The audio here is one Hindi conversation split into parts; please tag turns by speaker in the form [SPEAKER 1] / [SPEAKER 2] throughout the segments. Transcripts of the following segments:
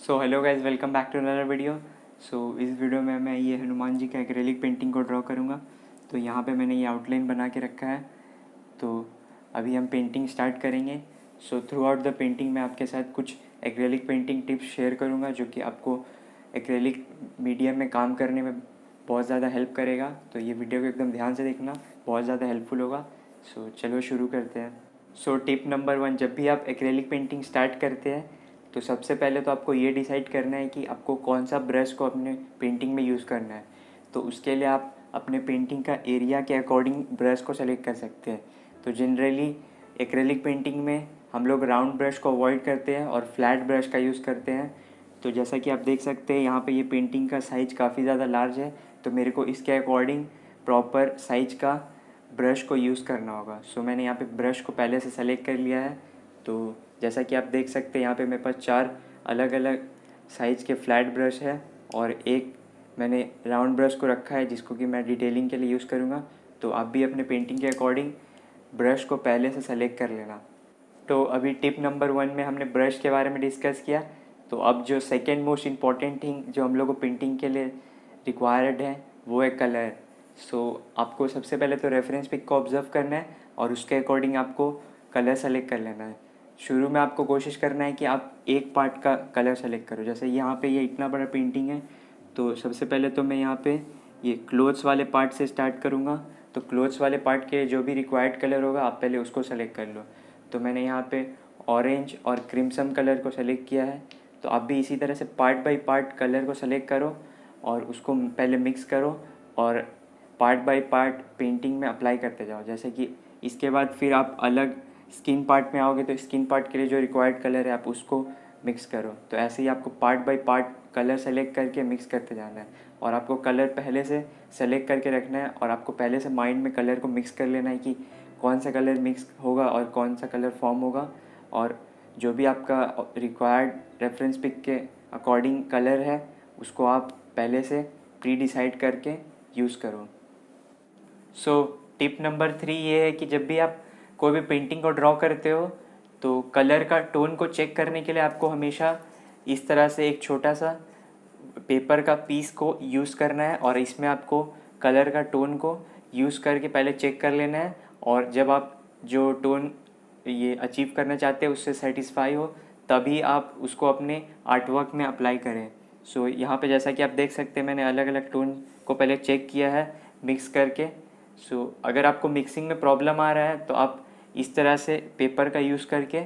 [SPEAKER 1] So hello guys, welcome back to another video. इस वीडियो में मैं ये हनुमान जी का एक्रेलिक पेंटिंग को ड्रॉ करूँगा। तो यहाँ पे मैंने ये आउटलाइन बना के रखा है। तो अभी हम पेंटिंग स्टार्ट करेंगे। थ्रू आउट द पेंटिंग मैं आपके साथ कुछ एक्रेलिक पेंटिंग टिप्स शेयर करूँगा जो कि आपको एक्रेलिक मीडियम में काम करने में बहुत ज़्यादा हेल्प करेगा। तो ये वीडियो को एकदम ध्यान से देखना, बहुत ज़्यादा हेल्पफुल होगा। चलो शुरू करते हैं। टिप नंबर 1, जब भी आप एक्रेलिक पेंटिंग स्टार्ट करते हैं तो सबसे पहले तो आपको ये डिसाइड करना है कि आपको कौन सा ब्रश को अपने पेंटिंग में यूज़ करना है। तो उसके लिए आप अपने पेंटिंग का एरिया के अकॉर्डिंग ब्रश को सेलेक्ट कर सकते हैं। तो जनरली एक्रेलिक पेंटिंग में हम लोग राउंड ब्रश को अवॉइड करते हैं और फ्लैट ब्रश का यूज़ करते हैं। तो जैसा कि आप देख सकते हैं यहाँ पे ये पेंटिंग का साइज़ काफ़ी ज़्यादा लार्ज है, तो मेरे को इसके अकॉर्डिंग प्रॉपर साइज का ब्रश को यूज़ करना होगा। मैंने यहाँ पे ब्रश को पहले से सेलेक्ट कर लिया है। तो जैसा कि आप देख सकते हैं यहाँ पे मेरे पास 4 अलग अलग साइज़ के फ्लैट ब्रश है और एक मैंने राउंड ब्रश को रखा है जिसको कि मैं डिटेलिंग के लिए यूज़ करूँगा। तो आप भी अपने पेंटिंग के अकॉर्डिंग ब्रश को पहले से सेलेक्ट कर लेना। तो अभी टिप नंबर 1 में हमने ब्रश के बारे में डिस्कस किया। तो अब जो सेकेंड मोस्ट इम्पॉर्टेंट थिंग जो हम लोग को पेंटिंग के लिए रिक्वायर्ड है वो है कलर। आपको सबसे पहले तो रेफरेंस पिक को ऑब्जर्व करना है और उसके अकॉर्डिंग आपको कलर सेलेक्ट कर लेना है। शुरू में आपको कोशिश करना है कि आप एक पार्ट का कलर सेलेक्ट करो। जैसे यहाँ पे ये इतना बड़ा पेंटिंग है, तो सबसे पहले तो मैं यहाँ पे ये क्लोथ्स वाले पार्ट से स्टार्ट करूँगा। तो क्लोथ्स वाले पार्ट के जो भी रिक्वायर्ड कलर होगा आप पहले उसको सेलेक्ट कर लो। तो मैंने यहाँ पे ऑरेंज और क्रिम्सन कलर को सेलेक्ट किया है। तो आप भी इसी तरह से पार्ट बाय पार्ट कलर को सेलेक्ट करो और उसको पहले मिक्स करो और पार्ट बाय पार्ट पेंटिंग में अप्लाई करते जाओ। जैसे कि इसके बाद फिर आप अलग स्किन पार्ट में आओगे तो स्किन पार्ट के लिए जो रिक्वायर्ड कलर है आप उसको मिक्स करो। तो ऐसे ही आपको part by part colour select करके मिक्स करते जाना है और आपको कलर पहले से सेलेक्ट करके रखना है और आपको पहले से माइंड में कलर को मिक्स कर लेना है कि कौन सा कलर मिक्स होगा और कौन सा कलर फॉर्म होगा। और जो भी आपका रिक्वायर्ड रेफरेंस पिक के अकॉर्डिंग कलर है उसको आप पहले से प्री डिसाइड करके यूज़ करो। टिप नंबर 3 ये है कि जब भी आप कोई भी पेंटिंग को ड्रॉ करते हो तो कलर का टोन को चेक करने के लिए आपको हमेशा इस तरह से एक छोटा सा पेपर का पीस को यूज़ करना है और इसमें आपको कलर का टोन को यूज़ करके पहले चेक कर लेना है। और जब आप जो टोन ये अचीव करना चाहते हैं उससे सेटिस्फाई हो तभी आप उसको अपने आर्टवर्क में अप्लाई करें। यहाँ पे जैसा कि आप देख सकते हैं मैंने अलग अलग टोन को पहले चेक किया है मिक्स करके। अगर आपको मिक्सिंग में प्रॉब्लम आ रहा है तो आप इस तरह से पेपर का यूज़ करके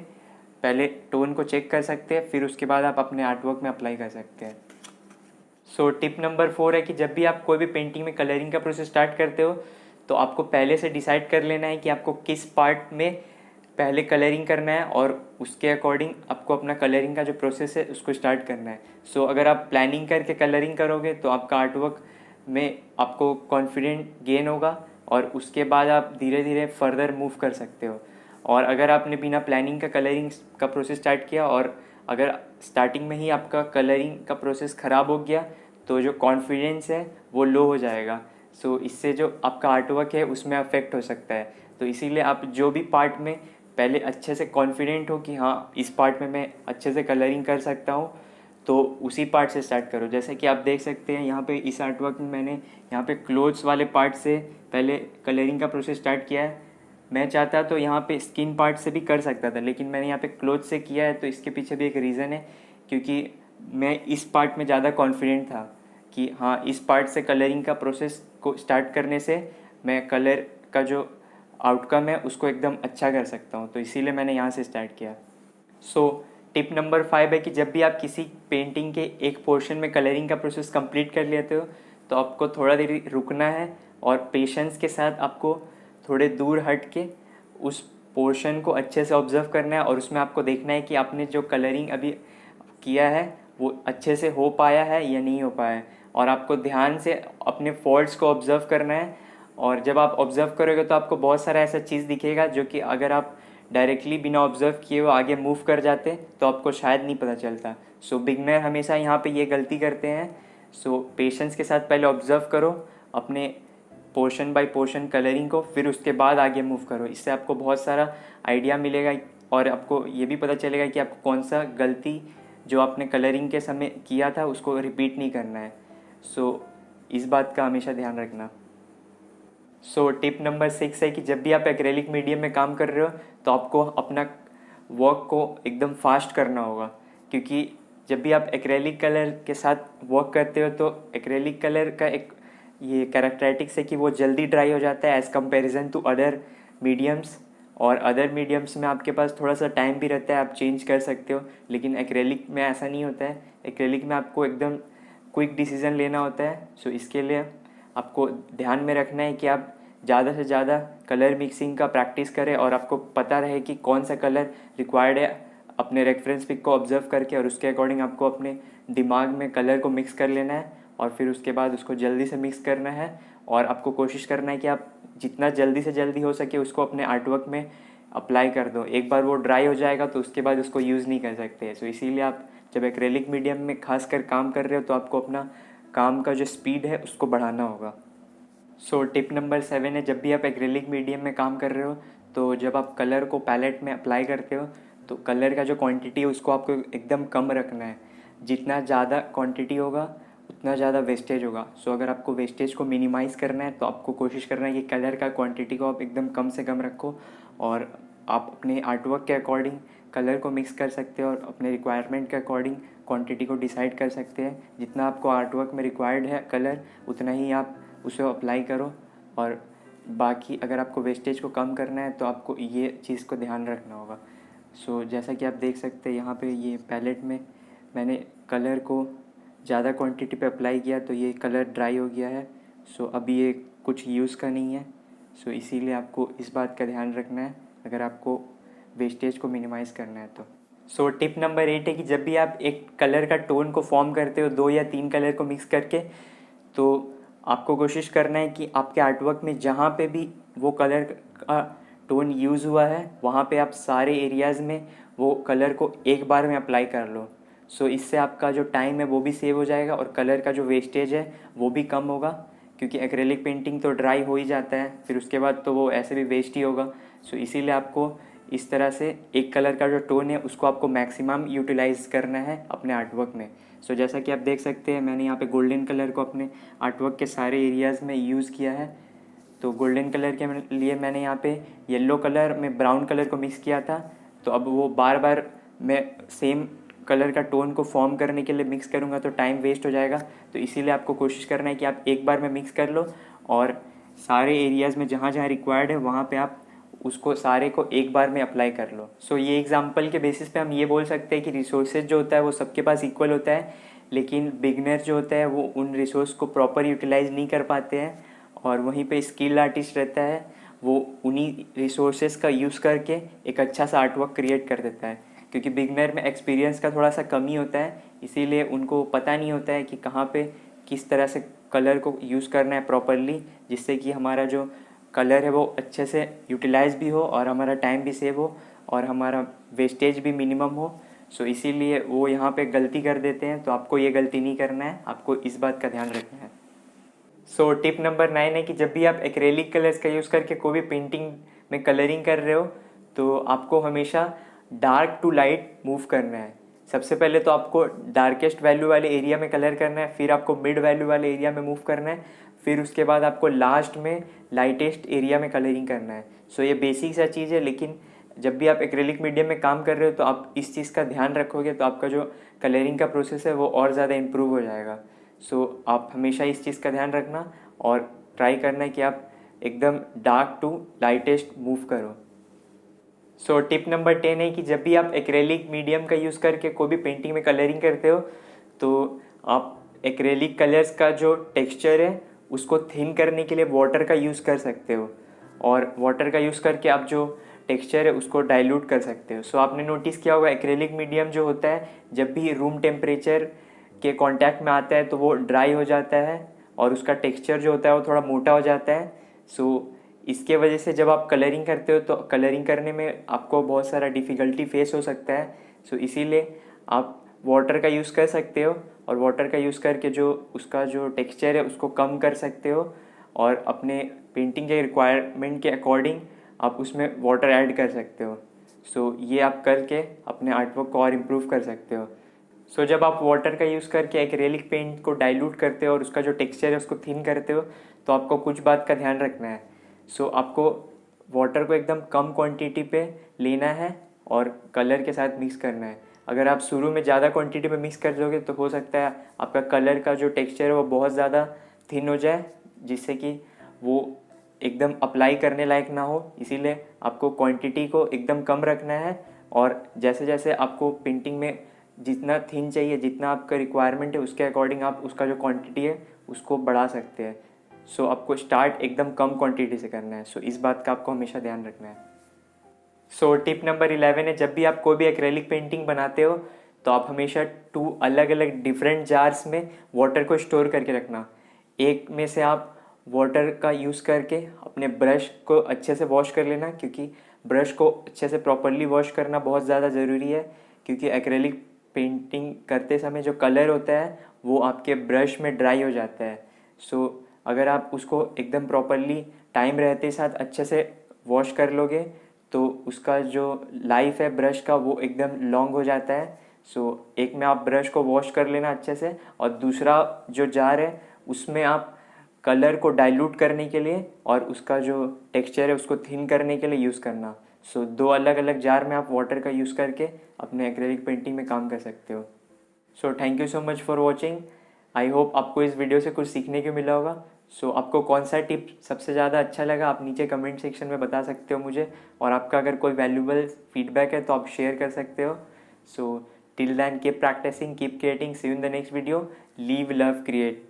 [SPEAKER 1] पहले टोन को चेक कर सकते हैं, फिर उसके बाद आप अपने आर्टवर्क में अप्लाई कर सकते हैं। टिप नंबर 4 है कि जब भी आप कोई भी पेंटिंग में कलरिंग का प्रोसेस स्टार्ट करते हो तो आपको पहले से डिसाइड कर लेना है कि आपको किस पार्ट में पहले कलरिंग करना है और उसके अकॉर्डिंग आपको अपना कलरिंग का जो प्रोसेस है उसको स्टार्ट करना है। अगर आप प्लानिंग करके कलरिंग करोगे तो आपका आर्टवर्क में आपको कॉन्फिडेंट गेन होगा और उसके बाद आप धीरे धीरे फर्दर मूव कर सकते हो। और अगर आपने बिना प्लानिंग का कलरिंग का प्रोसेस स्टार्ट किया और अगर स्टार्टिंग में ही आपका कलरिंग का प्रोसेस ख़राब हो गया तो जो कॉन्फिडेंस है वो लो हो जाएगा। इससे जो आपका आर्टवर्क है उसमें अफेक्ट हो सकता है। तो इसीलिए आप जो भी पार्ट में पहले अच्छे से कॉन्फिडेंट हो कि हाँ इस पार्ट में मैं अच्छे से कलरिंग कर सकता हूँ तो उसी पार्ट से स्टार्ट करो। जैसे कि आप देख सकते हैं यहाँ पे इस आर्टवर्क में मैंने यहाँ पे क्लोथ्स वाले पार्ट से पहले कलरिंग का प्रोसेस स्टार्ट किया है। मैं चाहता तो यहाँ पे स्किन पार्ट से भी कर सकता था लेकिन मैंने यहाँ पे क्लोथ से किया है। तो इसके पीछे भी एक रीज़न है क्योंकि मैं इस पार्ट में ज़्यादा कॉन्फिडेंट था कि हाँ इस पार्ट से कलरिंग का प्रोसेस को स्टार्ट करने से मैं कलर का जो आउटकम है उसको एकदम अच्छा कर सकता हूँ। तो इसीलिए मैंने यहाँ से स्टार्ट किया। टिप नंबर 5 है कि जब भी आप किसी पेंटिंग के एक पोर्शन में कलरिंग का प्रोसेस कंप्लीट कर लेते हो तो आपको थोड़ा देर रुकना है और पेशेंस के साथ आपको थोड़े दूर हट के उस पोर्शन को अच्छे से ऑब्जर्व करना है और उसमें आपको देखना है कि आपने जो कलरिंग अभी किया है वो अच्छे से हो पाया है या नहीं हो पाया है। और आपको ध्यान से अपने फॉल्ट्स को ऑब्जर्व करना है और जब आप ऑब्जर्व करोगे तो आपको बहुत सारा ऐसा चीज़ दिखेगा जो कि अगर आप डायरेक्टली बिना ऑब्जर्व किए वो आगे मूव कर जाते तो आपको शायद नहीं पता चलता। बिगनर हमेशा यहाँ पे ये गलती करते हैं। पेशेंस के साथ पहले ऑब्जर्व करो अपने पोर्शन बाय पोर्शन कलरिंग को, फिर उसके बाद आगे मूव करो। इससे आपको बहुत सारा आइडिया मिलेगा और आपको ये भी पता चलेगा कि आपको कौन सा गलती जो आपने कलरिंग के समय किया था उसको रिपीट नहीं करना है। इस बात का हमेशा ध्यान रखना। टिप नंबर 6 है कि जब भी आप एक्रेलिक मीडियम में काम कर रहे हो तो आपको अपना वर्क को एकदम फास्ट करना होगा, क्योंकि जब भी आप एक्रेलिक कलर के साथ वर्क करते हो तो एक्रेलिक कलर का एक ये कैरेक्टरिस्टिक्स है कि वो जल्दी ड्राई हो जाता है as comparison to other mediums. और अदर मीडियम्स में आपके पास थोड़ा सा टाइम भी रहता है, आप चेंज कर सकते हो, लेकिन एक्रेलिक में ऐसा नहीं होता है। एक्रेलिक में आपको एकदम क्विक डिसीज़न लेना होता है। इसके लिए आपको ध्यान में रखना है कि आप ज़्यादा से ज़्यादा कलर मिक्सिंग का प्रैक्टिस करें और आपको पता रहे कि कौन सा कलर रिक्वायर्ड है, अपने रेफरेंस पिक को ऑब्जर्व करके और उसके अकॉर्डिंग आपको अपने दिमाग में कलर को मिक्स कर लेना है और फिर उसके बाद उसको जल्दी से मिक्स करना है। और आपको कोशिश करना है कि आप जितना जल्दी से जल्दी हो सके उसको अपने आर्टवर्क में अप्लाई कर दो। एक बार वो ड्राई हो जाएगा तो उसके बाद उसको यूज़ नहीं कर सकते। इसीलिए आप जब एक्रेलिक मीडियम में खास कर काम कर रहे हो तो आपको अपना काम का जो स्पीड है उसको बढ़ाना होगा। टिप नंबर 7 है, जब भी आप एक्रेलिक मीडियम में काम कर रहे हो तो जब आप कलर को पैलेट में अप्लाई करते हो तो कलर का जो क्वांटिटी है उसको आपको एकदम कम रखना है। जितना ज़्यादा क्वांटिटी होगा उतना ज़्यादा वेस्टेज होगा। अगर आपको वेस्टेज को मिनिमाइज़ करना है तो आपको कोशिश करना है कि कलर का क्वांटिटी को आप एकदम कम से कम रखो और आप अपने आर्टवर्क के अकॉर्डिंग कलर को मिक्स कर सकते हो और अपने रिक्वायरमेंट के अकॉर्डिंग क्वांटिटी को डिसाइड कर सकते हैं। जितना आपको आर्टवर्क में रिक्वायर्ड है कलर उतना ही आप उसे अप्लाई करो। और बाकी अगर आपको वेस्टेज को कम करना है तो आपको ये चीज़ को ध्यान रखना होगा। जैसा कि आप देख सकते हैं यहाँ पे ये पैलेट में मैंने कलर को ज़्यादा क्वांटिटी पे अप्लाई किया तो ये कलर ड्राई हो गया है। अभी ये कुछ यूज़ का नहीं है। इसीलिए आपको इस बात का ध्यान रखना है अगर आपको वेस्टेज को मिनिमाइज़ करना है तो। टिप नंबर 8 है कि जब भी आप एक कलर का टोन को फॉर्म करते हो 2 या 3 कलर को मिक्स करके, तो आपको कोशिश करना है कि आपके आर्टवर्क में जहाँ पे भी वो कलर का टोन यूज़ हुआ है वहाँ पे आप सारे एरियाज़ में वो कलर को एक बार में अप्लाई कर लो। इससे आपका जो टाइम है वो भी सेव हो जाएगा और कलर का जो वेस्टेज है वो भी कम होगा, क्योंकि एक्रेलिक पेंटिंग तो ड्राई हो ही जाता है, फिर उसके बाद तो वो ऐसे भी वेस्ट ही होगा। इसीलिए आपको इस तरह से एक कलर का जो टोन है उसको आपको मैक्सिमम यूटिलाइज़ करना है अपने आर्टवर्क में। जैसा कि आप देख सकते हैं मैंने यहाँ पे गोल्डन कलर को अपने आर्टवर्क के सारे एरियाज़ में यूज़ किया है। तो गोल्डन कलर के लिए मैंने यहाँ पे येलो कलर में ब्राउन कलर को मिक्स किया था। तो अब वो बार बार मैं सेम कलर का टोन को फॉर्म करने के लिए मिक्स करूँगा तो टाइम वेस्ट हो जाएगा। तो इसीलिए आपको कोशिश करना है कि आप एक बार में मिक्स कर लो और सारे एरियाज़ में जहाँ जहाँ रिक्वायर्ड है वहाँ पे आप उसको सारे को एक बार में अप्लाई कर लो। ये एग्जांपल के बेसिस पे हम ये बोल सकते हैं कि रिसोर्सेज जो होता है वो सबके पास इक्वल होता है, लेकिन बिगनर जो होता है वो उन रिसोर्स को प्रॉपर यूटिलाइज नहीं कर पाते हैं और वहीं पे स्किल्ड आर्टिस्ट रहता है वो उन्हीं रिसोर्सेज का यूज़ करके एक अच्छा सा आर्टवर्क क्रिएट कर देता है। क्योंकि बिगनर में एक्सपीरियंस का थोड़ा सा कमी होता है, इसीलिए उनको पता नहीं होता है कि कहाँ पे किस तरह से कलर को यूज़ करना है प्रॉपरली, जिससे कि हमारा जो कलर है वो अच्छे से यूटिलाइज भी हो और हमारा टाइम भी सेव हो और हमारा वेस्टेज भी मिनिमम हो। इसीलिए वो यहाँ पे गलती कर देते हैं। तो आपको ये गलती नहीं करना है, आपको इस बात का ध्यान रखना है। टिप नंबर 9 है कि जब भी आप एक्रेलिक कलर्स का यूज़ करके कोई भी पेंटिंग में कलरिंग कर रहे हो तो आपको हमेशा डार्क टू लाइट मूव करना है। सबसे पहले तो आपको डार्केस्ट वैल्यू वाले एरिया में कलर करना है, फिर आपको मिड वैल्यू वाले एरिया में मूव करना है, फिर उसके बाद आपको लास्ट में लाइटेस्ट एरिया में कलरिंग करना है। ये बेसिक सा चीज़ है, लेकिन जब भी आप एक्रेलिक मीडियम में काम कर रहे हो तो आप इस चीज़ का ध्यान रखोगे तो आपका जो कलरिंग का प्रोसेस है वो और ज़्यादा इम्प्रूव हो जाएगा। आप हमेशा इस चीज़ का ध्यान रखना और ट्राई करना है कि आप एकदम डार्क टू लाइटेस्ट मूव करो। टिप नंबर 10 है कि जब भी आप एक्रेलिक मीडियम का यूज़ करके कोई भी पेंटिंग में कलरिंग करते हो तो आप एक्रेलिक कलर्स का जो टेक्सचर है उसको थिन करने के लिए वाटर का यूज़ कर सकते हो और वाटर का यूज़ करके आप जो टेक्सचर है उसको डाइल्यूट कर सकते हो। आपने नोटिस किया होगा एक्रेलिक मीडियम जो होता है जब भी रूम टेम्परेचर के कांटेक्ट में आता है तो वो ड्राई हो जाता है और उसका टेक्सचर जो होता है वो थोड़ा मोटा हो जाता है। इसके वजह से जब आप कलरिंग करते हो तो कलरिंग करने में आपको बहुत सारा डिफ़िकल्टी फेस हो सकता है। इसीलिए आप वाटर का यूज़ कर सकते हो और वाटर का यूज़ करके जो उसका जो टेक्सचर है उसको कम कर सकते हो और अपने पेंटिंग के रिक्वायरमेंट के अकॉर्डिंग आप उसमें वाटर ऐड कर सकते हो। ये आप करके अपने आर्टवर्क को और इम्प्रूव कर सकते हो। सो जब आप वाटर का यूज़ करके एक्रेलिक पेंट को डाइल्यूट करते हो और उसका जो टेक्सचर है उसको थिन करते हो, तो आपको कुछ बात का ध्यान रखना है। सो आपको वाटर को एकदम कम क्वांटिटी पे लेना है और कलर के साथ मिक्स करना है। अगर आप शुरू में ज़्यादा क्वांटिटी में मिक्स कर दोगे तो हो सकता है आपका कलर का जो टेक्सचर है वो बहुत ज़्यादा थिन हो जाए, जिससे कि वो एकदम अप्लाई करने लायक ना हो। इसीलिए आपको क्वांटिटी को एकदम कम रखना है और जैसे जैसे आपको पेंटिंग में जितना थिन चाहिए, जितना आपका रिक्वायरमेंट है, उसके अकॉर्डिंग आप उसका जो क्वांटिटी है उसको बढ़ा सकते हैं। सो आपको स्टार्ट एकदम कम क्वांटिटी से करना है। सो इस बात का आपको हमेशा ध्यान रखना है। सो टिप नंबर 11 है, जब भी आप कोई भी एक्रेलिक पेंटिंग बनाते हो तो आप हमेशा 2 अलग अलग डिफरेंट जार्स में वाटर को स्टोर करके रखना। एक में से आप वाटर का यूज़ करके अपने ब्रश को अच्छे से वॉश कर लेना, क्योंकि ब्रश को अच्छे से प्रॉपरली वॉश करना बहुत ज़्यादा ज़रूरी है, क्योंकि एक्रेलिक पेंटिंग करते समय जो कलर होता है वो आपके ब्रश में ड्राई हो जाता है। सो अगर आप उसको एकदम प्रॉपरली टाइम रहते साथ अच्छे से वॉश कर लोगे तो उसका जो लाइफ है ब्रश का वो एकदम लॉन्ग हो जाता है। सो एक में आप ब्रश को वॉश कर लेना अच्छे से, और दूसरा जो जार है उसमें आप कलर को डाइल्यूट करने के लिए और उसका जो टेक्सचर है उसको थिन करने के लिए यूज़ करना। सो 2 अलग अलग जार में आप वाटर का यूज़ करके अपने एक्रेलिक पेंटिंग में काम कर सकते हो। So thank you so much for watching. I hope आपको इस वीडियो से कुछ सीखने को मिला होगा। सो आपको कौन सा टिप सबसे ज़्यादा अच्छा लगा आप नीचे कमेंट सेक्शन में बता सकते हो मुझे, और आपका अगर कोई वैल्यूबल फीडबैक है तो आप शेयर कर सकते हो। So till then keep practising, keep creating, see you in the next video. Leave love create.